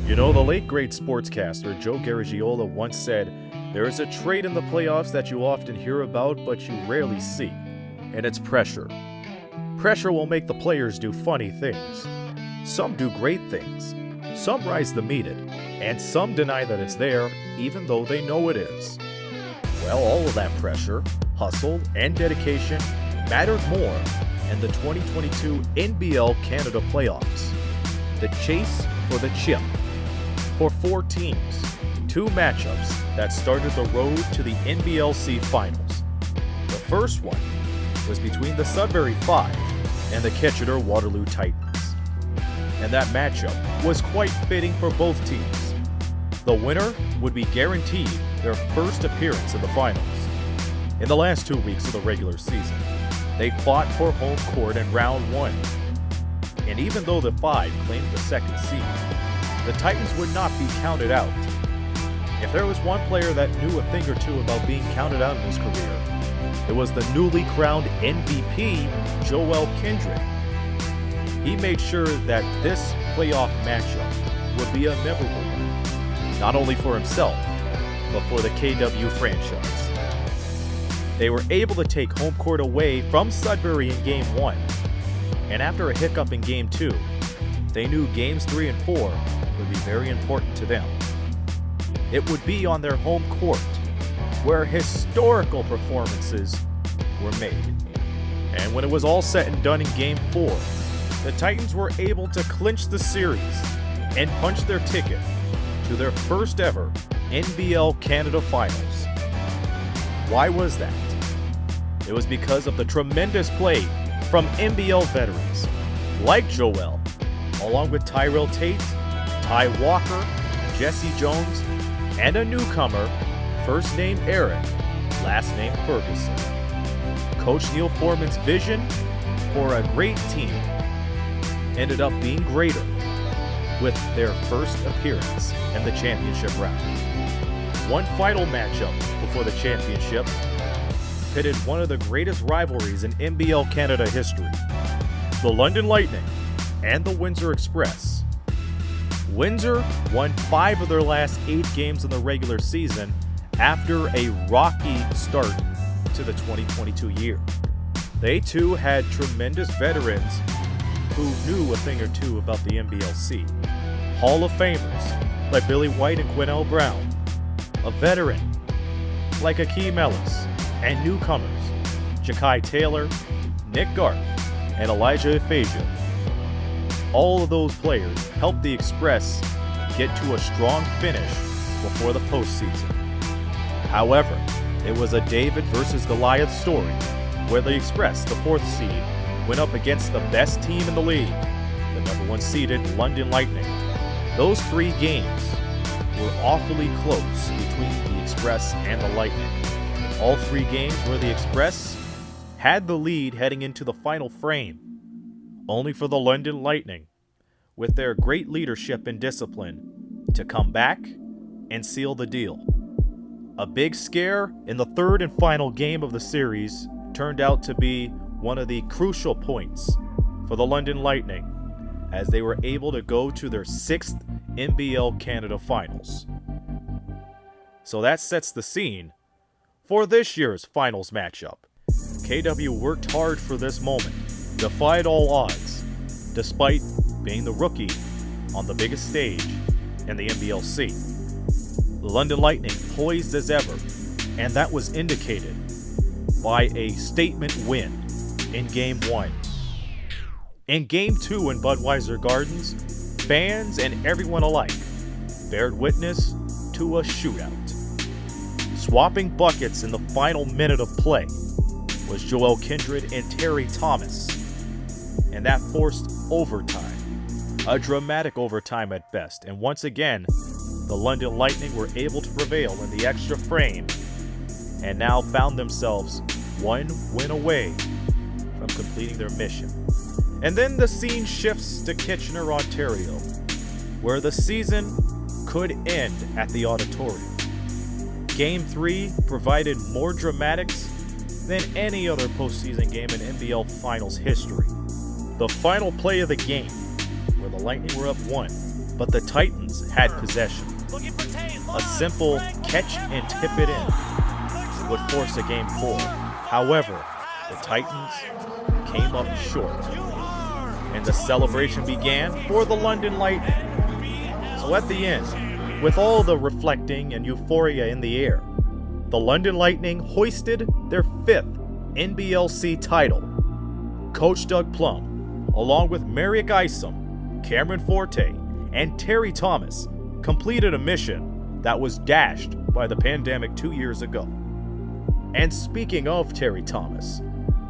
You know, the late great sportscaster Joe Garagiola once said, "There is a trait in the playoffs that you often hear about but you rarely see, and it's pressure. Pressure will make the players do funny things. Some do great things, some rise to meet it, and some deny that it's there even though they know it is. Well, all of that pressure, hustle, and dedication mattered more in the 2022 NBL Canada playoffs. The chase for the chip. For 4 teams, 2 matchups that started the road to the NBLC finals. The first one was between the Sudbury 5 and the Kitchener-Waterloo Titans. And that matchup was quite fitting for both teams. The winner would be guaranteed their first appearance in the finals. In the last 2 weeks of the regular season, they fought for home court in round 1. And even though the 5 claimed the second seed, the Titans would not be counted out. If there was one player that knew a thing or two about being counted out in his career, it was the newly crowned MVP, Joel Kindred. He made sure that this playoff matchup would be a memorable one, not only for himself, but for the KW franchise. They were able to take home court away from Sudbury in Game 1, and after a hiccup in Game 2, they knew Games 3 and 4 would be very important to them. It would be on their home court, where historical performances were made. And when it was all said and done in Game 4, the Titans were able to clinch the series and punch their ticket to their first ever NBL Canada Finals. Why was that? It was because of the tremendous play from NBL veterans like Joel, along with Tyrell Tate, Ty Walker, Jesse Jones, and a newcomer, first name Eric, last name Ferguson. Coach Neil Foreman's vision for a great team ended up being greater with their first appearance in the championship round. One final matchup before the championship pitted one of the greatest rivalries in NBL Canada history, the London Lightning and the Windsor Express. Windsor won 5 of their last 8 games in the regular season after a rocky start to the 2022 year. They too had tremendous veterans who knew a thing or two about the NBLC. Hall of Famers like Billy White and Quinnell Brown, a veteran like Akeem Ellis, and newcomers Ja'Kai Taylor, Nick Garth, and Elijah Ephasia. All of those players helped the Express get to a strong finish before the postseason. However, it was a David versus Goliath story where the Express, the 4th seed, went up against the best team in the league, the number 1 seeded London Lightning. Those 3 games were awfully close between the Express and the Lightning. All 3 games where the Express had the lead heading into the final frame, only for the London Lightning, with their great leadership and discipline, to come back and seal the deal. A big scare in the 3rd and final game of the series turned out to be one of the crucial points for the London Lightning, as they were able to go to their 6th NBL Canada Finals. So that sets the scene for this year's finals matchup. KW worked hard for this moment, defied all odds, despite being the rookie on the biggest stage in the NBLC. The London Lightning poised as ever, and that was indicated by a statement win in Game 1. In Game 2 in Budweiser Gardens, fans and everyone alike bared witness to a shootout. Swapping buckets in the final minute of play was Joel Kindred and Terry Thomas, and that forced overtime, a dramatic overtime at best. And once again, the London Lightning were able to prevail in the extra frame and now found themselves 1 win away from completing their mission. And then the scene shifts to Kitchener, Ontario, where the season could end at the auditorium. Game 3 provided more dramatics than any other postseason game in NBL Finals history. The final play of the game, where the Lightning were up 1, but the Titans had possession. A simple catch and tip it in would force a game 4. However, the Titans came up short, and the celebration began for the London Lightning. So at the end, with all the reflecting and euphoria in the air, the London Lightning hoisted their 5th NBLC title. Coach Doug Plum, along with Merrick Isom, Cameron Forte, and Terry Thomas, completed a mission that was dashed by the pandemic 2 years ago. And speaking of Terry Thomas,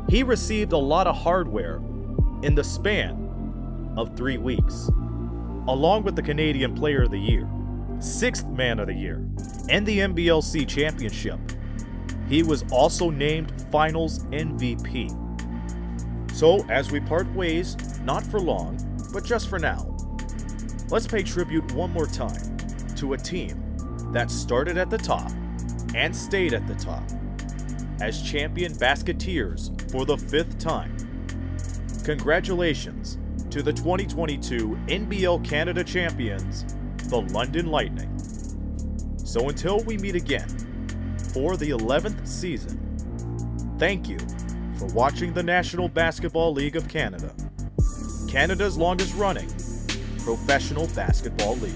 he received a lot of hardware in the span of 3 weeks, along with the Canadian Player of the Year, 6th Man of the Year, and the NBLC Championship. He was also named Finals MVP. So, as we part ways, not for long, but just for now, let's pay tribute one more time to a team that started at the top and stayed at the top as champion basketeers for the 5th time. Congratulations to the 2022 NBL Canada champions, the London Lightning. So until we meet again for the 11th season, thank you for watching the National Basketball League of Canada, Canada's longest running professional basketball league.